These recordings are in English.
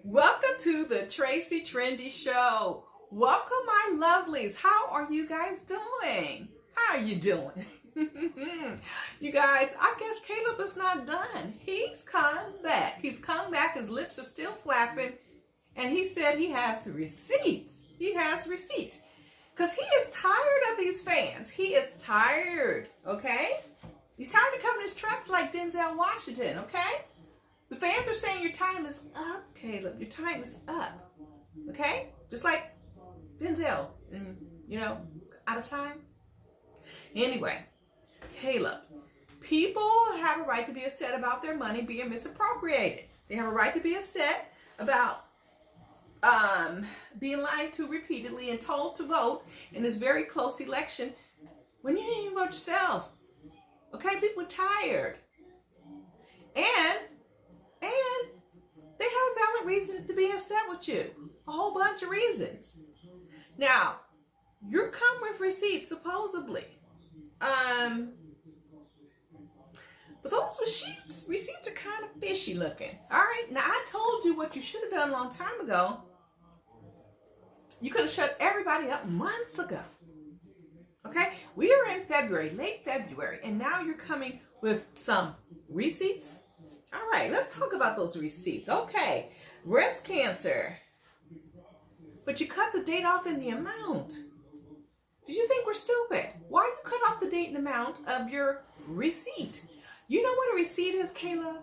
Welcome to the Tracie Trendy Show. Welcome, my lovelies. How are you guys doing? How are you doing? You guys, I guess Caleb is not done. He's come back. He's come back. His lips are still flapping. And he said he has receipts. He has receipts. Because he is tired of these fans. He is tired, okay? He's tired of covering his tracks like Denzel Washington, okay? The fans are saying your time is up, Caleb. Your time is up. Okay? Just like Denzel. Out of time. Anyway, Caleb. People have a right to be upset about their money being misappropriated. They have a right to be upset about being lied to repeatedly and told to vote in this very close election when you didn't even vote yourself. Okay? People are tired. And they have a valid reason to be upset with you. A whole bunch of reasons. Now, you come with receipts, supposedly. But those receipts are kind of fishy looking. All right? Now, I told you what you should have done a long time ago. You could have shut everybody up months ago. Okay? We are in February, late February, and now you're coming with some receipts. All right, let's talk about those receipts. Okay, breast cancer. But you cut the date off in the amount. Did you think we're stupid? Why you cut off the date and amount of your receipt? You know what a receipt is, Kayla?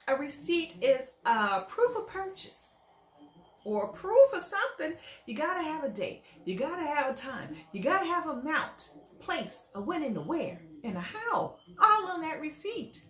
A receipt is a proof of purchase. Or proof of something. You got to have a date. You got to have a time. You got to have a amount, place, a when and a where, and a how. All on that receipt.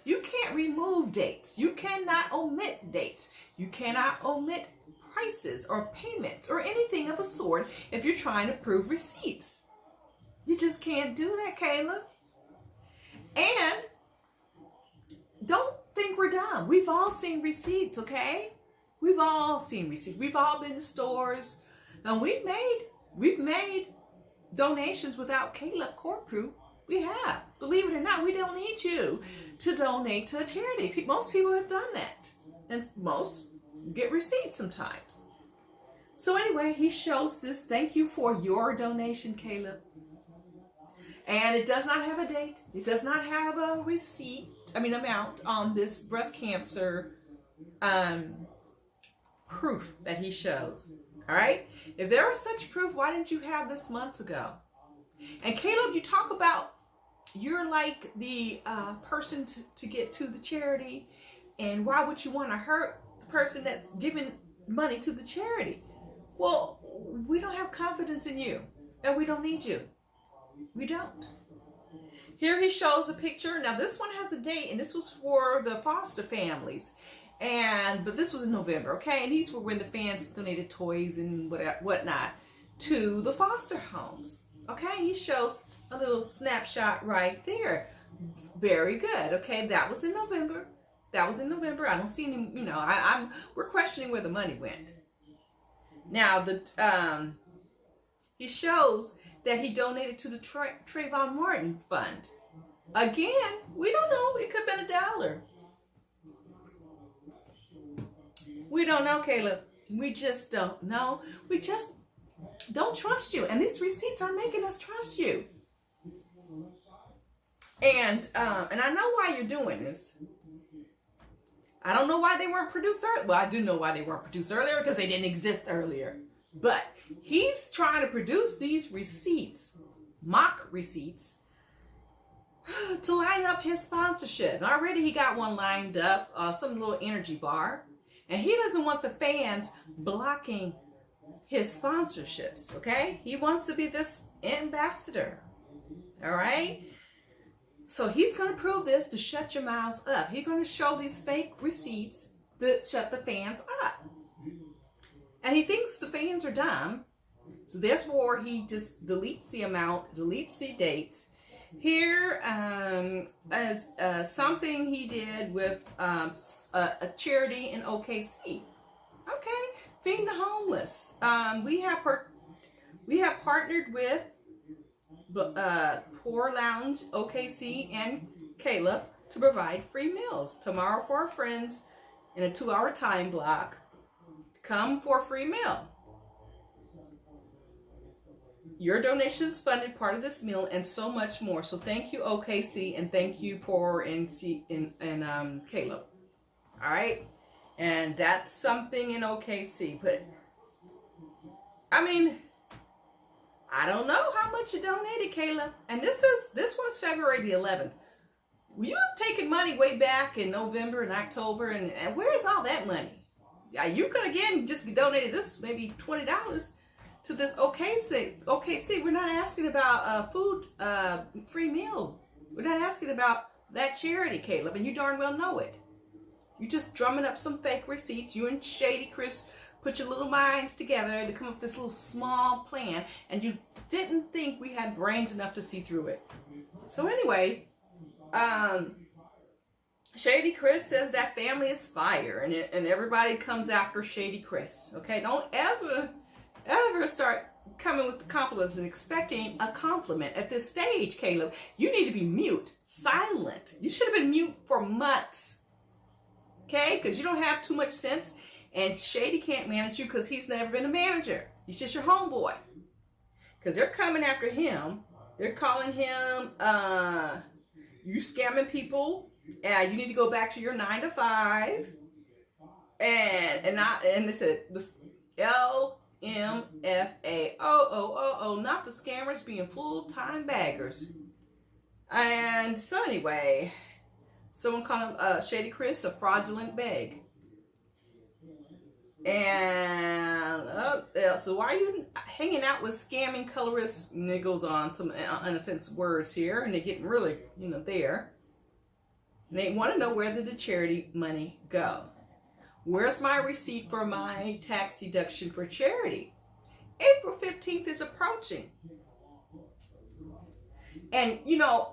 You can't remove dates. You cannot omit dates. You cannot omit prices or payments or anything of a sort if you're trying to prove receipts. You just can't do that, Caleb. And don't think we're dumb. We've all seen receipts, okay? We've all seen receipts. We've all been to stores. And we've made donations without Caleb court proof. We have. Believe it or not, we don't need you to donate to a charity. Most people have done that. And most get receipts sometimes. So anyway, he shows this. Thank you for your donation, Caleb. And it does not have a date. It does not have a amount on this breast cancer proof that he shows. All right? If there was such proof, why didn't you have this months ago? And Caleb, you talk about you're like the person to get to the charity, and why would you want to hurt the person that's giving money to the charity? Well, we don't have confidence in you, and we don't need you. We don't. Here he shows a picture. Now this one has a date, and this was for the foster families, but this was in November, okay? And these were when the fans donated toys and whatnot to the foster homes. Okay, he shows a little snapshot right there. Very good. Okay, that was in November. I don't see any, we're questioning where the money went. Now, he shows that he donated to the Trayvon Martin Fund. Again, we don't know. It could have been $1. We don't know, Caleb. We just don't know. We just don't trust you. And these receipts are making us trust you. And I know why you're doing this. I don't know why they weren't produced earlier. Well, I do know why they weren't produced earlier, because they didn't exist earlier. But he's trying to produce these receipts, mock receipts, to line up his sponsorship. Already he got one lined up, some little energy bar. And he doesn't want the fans blocking his sponsorships, okay? He wants to be this ambassador, all right? So he's going to prove this to shut your mouths up. He's going to show these fake receipts to shut the fans up. And he thinks the fans are dumb, so therefore he just deletes the amount, deletes the dates. Here, as something he did with a charity in OKC. Okay, feeding the homeless. We have partnered with Poor Lounge, OKC, and Caleb to provide free meals tomorrow for our friends in a 2-hour time block to come for a free meal. Your donations funded part of this meal and so much more. So thank you, OKC, and thank you, Poor and Caleb. All right, and that's something in OKC. But I mean, I don't know how much you donated, Caleb. And this one's February the 11th. You taking money way back in November and October, and where's all that money? Yeah, you could again just donated this maybe $20 to this OKC. We're not asking about food free meal. We're not asking about that charity, Caleb, and you darn well know it. You just drumming up some fake receipts. You and Shady Chris put your little minds together to come up with this little small plan, and you didn't think we had brains enough to see through it. So anyway, Shady Chris says that family is fire, and everybody comes after Shady Chris. Okay, don't ever start coming with the compliments and expecting a compliment at this stage, Caleb. You need to be mute, silent. You should have been mute for months. Okay, because you don't have too much sense, and Shady can't manage you because he's never been a manager. He's just your homeboy. Because they're coming after him. They're calling him, you scamming people. You need to go back to your 9 to 5. And they said this LMFAO, not the scammers being full-time baggers. And so anyway, someone called him Shady Chris a fraudulent bag. And so why are you hanging out with scamming colorists? And it goes on some unoffensive words here, and they're getting really, there. And they want to know, where did the charity money go? Where's my receipt for my tax deduction for charity? April 15th is approaching. And,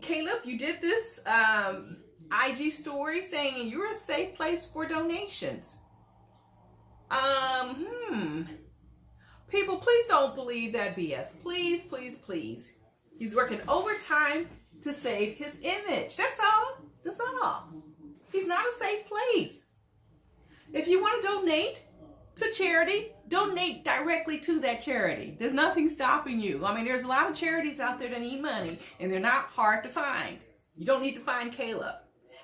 Caleb, you did this IG story saying you're a safe place for donations. People, please don't believe that BS. Please, please, please. He's working overtime to save his image. That's all. That's all. He's not a safe place. If you want to donate to charity, donate directly to that charity. There's nothing stopping you. I mean, there's a lot of charities out there that need money, and they're not hard to find. You don't need to find Caleb.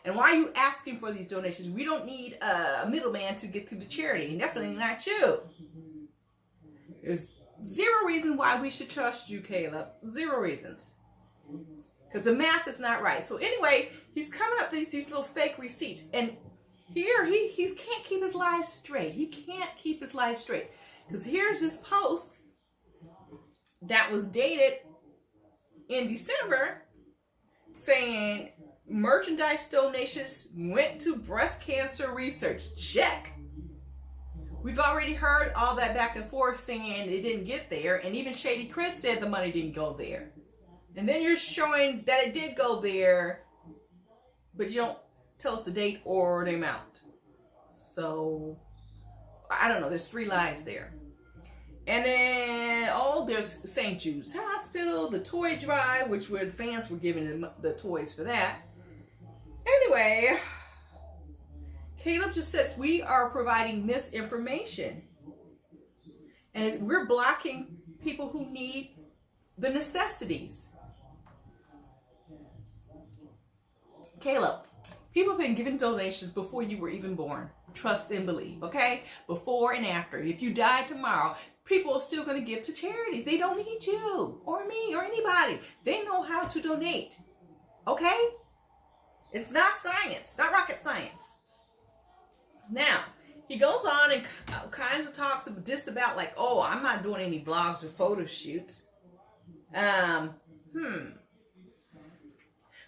And why are you asking for these donations? We don't need a middleman to get through the charity, and definitely not you. There's zero reason why we should trust you, Caleb. Zero reasons. Because the math is not right. So anyway, he's coming up with these little fake receipts. And here, he can't keep his lies straight. He can't keep his lies straight. Because here's this post that was dated in December saying merchandise donations went to breast cancer research. Check. We've already heard all that back and forth saying it didn't get there. And even Shady Chris said the money didn't go there. And then you're showing that it did go there, but you don't tell us the date or the amount. So, I don't know. There's 3 lies there. And then, there's St. Jude's Hospital, the toy drive, which where the fans were giving the toys for that. Anyway, Caleb just says we are providing misinformation. And we're blocking people who need the necessities. Caleb, people have been giving donations before you were even born. Trust and believe, okay? Before and after. If you die tomorrow, people are still going to give to charities. They don't need you or me or anybody. They know how to donate, okay? It's not science, not rocket science. Now, he goes on and kinds of talks about like, I'm not doing any vlogs or photo shoots.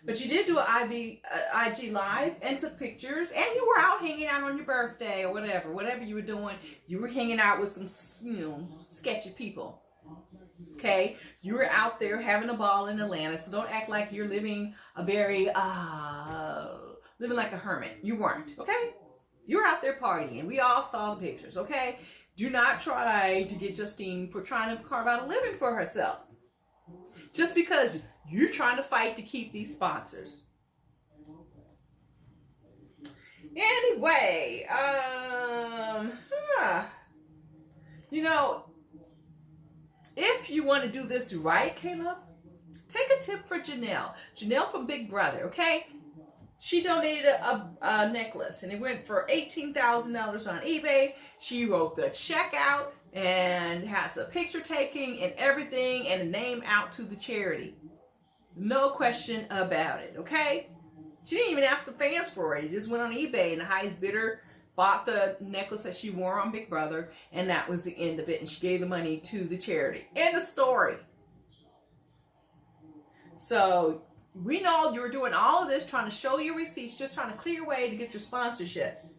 But you did do an IG live and took pictures, and you were out hanging out on your birthday or whatever you were doing. You were hanging out with some, sketchy people. Okay, you were out there having a ball in Atlanta, so don't act like you're living a very living like a hermit. You weren't. Okay, you were out there partying. We all saw the pictures. Okay, do not try to get Justine for trying to carve out a living for herself. Just because you're trying to fight to keep these sponsors. Anyway, you know, if you want to do this right, Caleb, take a tip for Janelle. Janelle from Big Brother, okay? She donated a necklace, and it went for $18,000 on eBay. She wrote the check out and has a picture taking and everything and a name out to the charity. No question about it, okay? She didn't even ask the fans for it. It just went on eBay, and the highest bidder bought the necklace that she wore on Big Brother, and that was the end of it, and she gave the money to the charity. End of story. So we know you were doing all of this, trying to show your receipts, just trying to clear your way to get your sponsorships.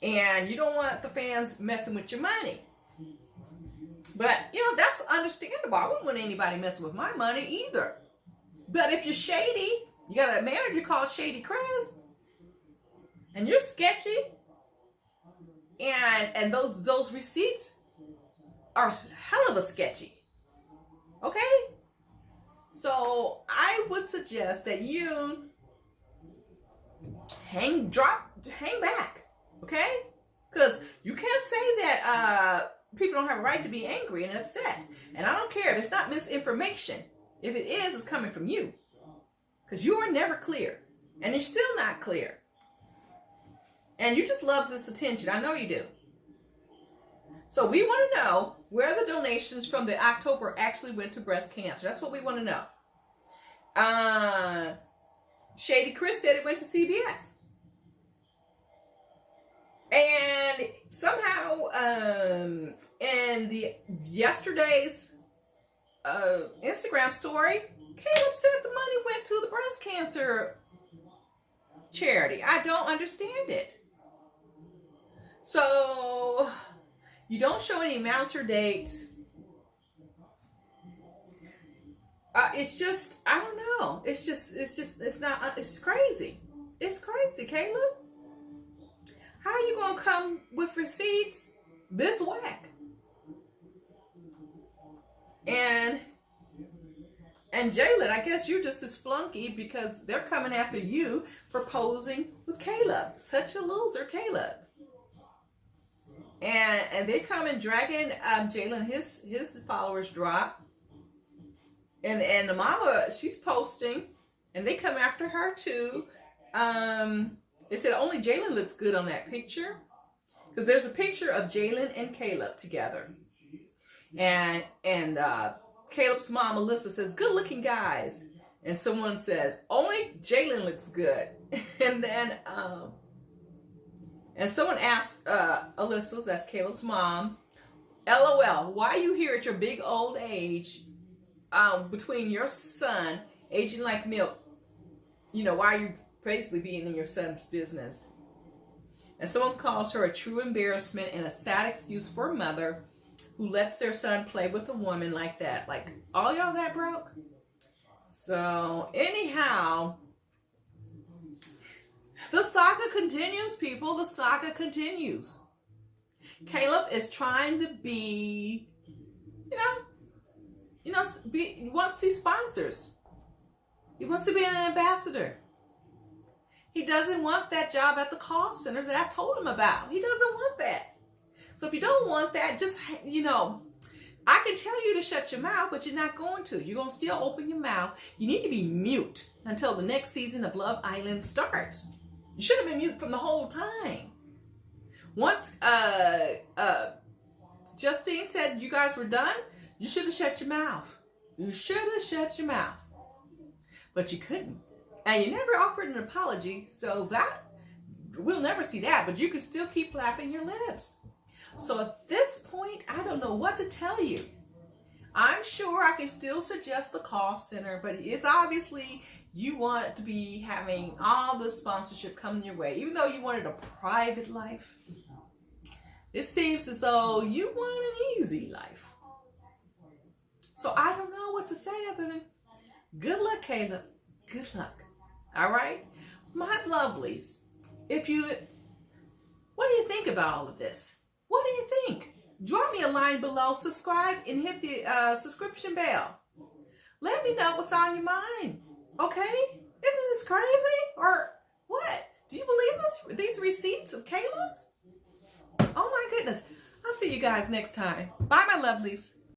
And you don't want the fans messing with your money. But, you know, that's understandable. I wouldn't want anybody messing with my money either. But if you're shady, you got a manager called Shady Chris, and you're sketchy, and those receipts are hell of a sketchy. Okay? So I would suggest that you hang back, okay? Because you can't say that people don't have a right to be angry and upset. And I don't care if it's not misinformation. If it is, it's coming from you. Because you are never clear. And you're still not clear. And you just love this attention. I know you do. So we want to know where the donations from the October actually went to breast cancer. That's what we want to know. Shady Chris said it went to CBS. And somehow in the yesterday's Instagram story, Caleb said the money went to the breast cancer charity. I don't understand it. So you don't show any amounts or dates. It's just, I don't know. It's crazy. It's crazy, Caleb. How are you going to come with receipts this whack? And Jalen, I guess you're just as flunky because they're coming after you for posing with Caleb. Such a loser, Caleb. And they come and dragging Jalen, his followers drop. And the mama, she's posting, and they come after her too. They said only Jalen looks good on that picture, because there's a picture of Jalen and Caleb together, and Caleb's mom Melissa says, "Good looking guys," and someone says only Jalen looks good, and then and someone asked Alyssa, that's Caleb's mom, "LOL, why are you here at your big old age?" Between your son aging like milk, you know, why are you basically being in your son's business? And someone calls her a true embarrassment and a sad excuse for a mother who lets their son play with a woman like that. Like, all y'all that broke? So, anyhow, the saga continues, people. The saga continues. Caleb is trying to be, he wants these sponsors. He wants to be an ambassador. He doesn't want that job at the call center that I told him about. He doesn't want that. So if you don't want that, just, I can tell you to shut your mouth, but you're not going to. You're going to still open your mouth. You need to be mute until the next season of Love Island starts. You should have been mute from the whole time. Once Justine said you guys were done, you should have shut your mouth. You should have shut your mouth. But you couldn't. And you never offered an apology, so that, we'll never see that, but you can still keep flapping your lips. So at this point, I don't know what to tell you. I'm sure I can still suggest the call center, but it's obviously you want to be having all the sponsorship coming your way, even though you wanted a private life. It seems as though you want an easy life. So I don't know what to say other than good luck, Caleb. Good luck. All right? My lovelies, what do you think about all of this? What do you think? Drop me a line below, subscribe, and hit the subscription bell. Let me know what's on your mind. Okay? Isn't this crazy? Or what? Do you believe these receipts of Caleb's? Oh my goodness. I'll see you guys next time. Bye, my lovelies.